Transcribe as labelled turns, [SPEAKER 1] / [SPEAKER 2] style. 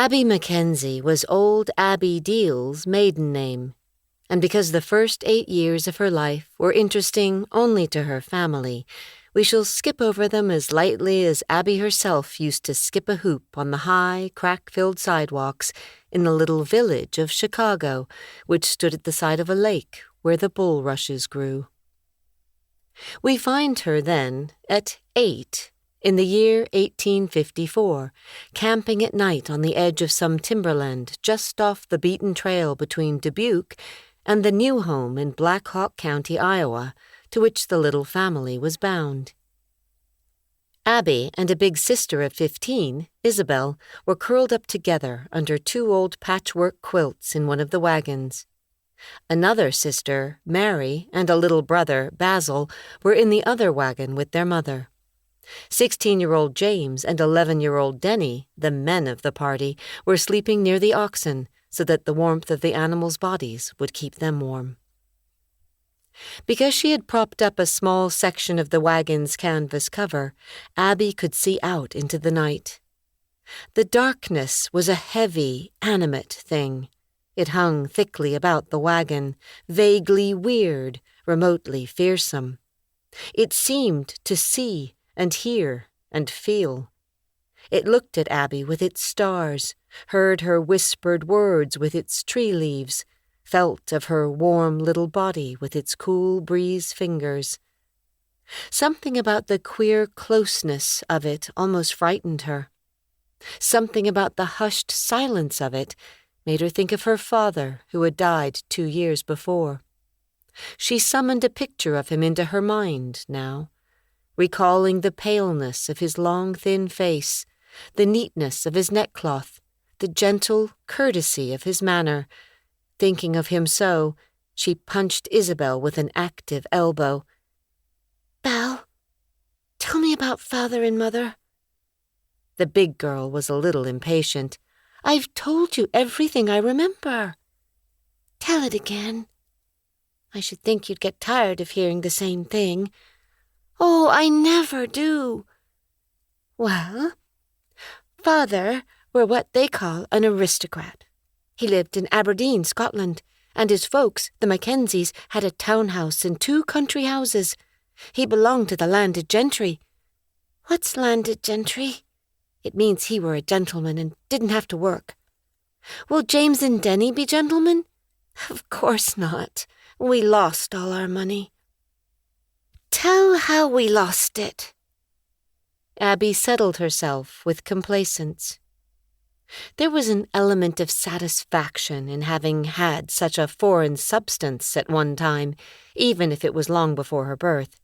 [SPEAKER 1] Abbie Mackenzie was old Abbie Deal's maiden name, and because the first 8 years of her life were interesting only to her family, we shall skip over them as lightly as Abbie herself used to skip a hoop on the high, crack-filled sidewalks in the little village of Chicago, which stood at the side of a lake where the bulrushes grew. We find her then at 8, in the year 1854, camping at night on the edge of some timberland just off the beaten trail between Dubuque and the new home in Black Hawk County, Iowa, to which the little family was bound. Abbie and a big sister of 15, Isabel, were curled up together under 2 old patchwork quilts in one of the wagons. Another sister, Mary, and a little brother, Basil, were in the other wagon with their mother. 16-year-old James and 11-year-old Denny, the men of the party, were sleeping near the oxen so that the warmth of the animals' bodies would keep them warm. Because she had propped up a small section of the wagon's canvas cover, Abbie could see out into the night. The darkness was a heavy, animate thing. It hung thickly about the wagon, vaguely weird, remotely fearsome. It seemed to see and hear and feel. It looked at Abbie with its stars, heard her whispered words with its tree leaves, felt of her warm little body with its cool breeze fingers. Something about the queer closeness of it almost frightened her. Something about the hushed silence of it made her think of her father, who had died 2 years before. She summoned a picture of him into her mind now, recalling the paleness of his long, thin face, the neatness of his neckcloth, the gentle courtesy of his manner. Thinking of him so, she punched Isabel with an active elbow. "Belle, tell me about Father and Mother." The big girl was a little impatient. "I've told you everything I remember." "Tell it again." "I should think you'd get tired of hearing the same thing." "Oh, I never do." "Well, Father were what they call an aristocrat. He lived in Aberdeen, Scotland, and his folks, the Mackenzies, had a townhouse and 2 country houses. He belonged to the landed gentry." "What's landed gentry?" "It means he were a gentleman and didn't have to work." "Will James and Denny be gentlemen?" "Of course not. We lost all our money." "Tell how we lost it." Abbie settled herself with complacence. There was an element of satisfaction in having had such a foreign substance at one time, even if it was long before her birth.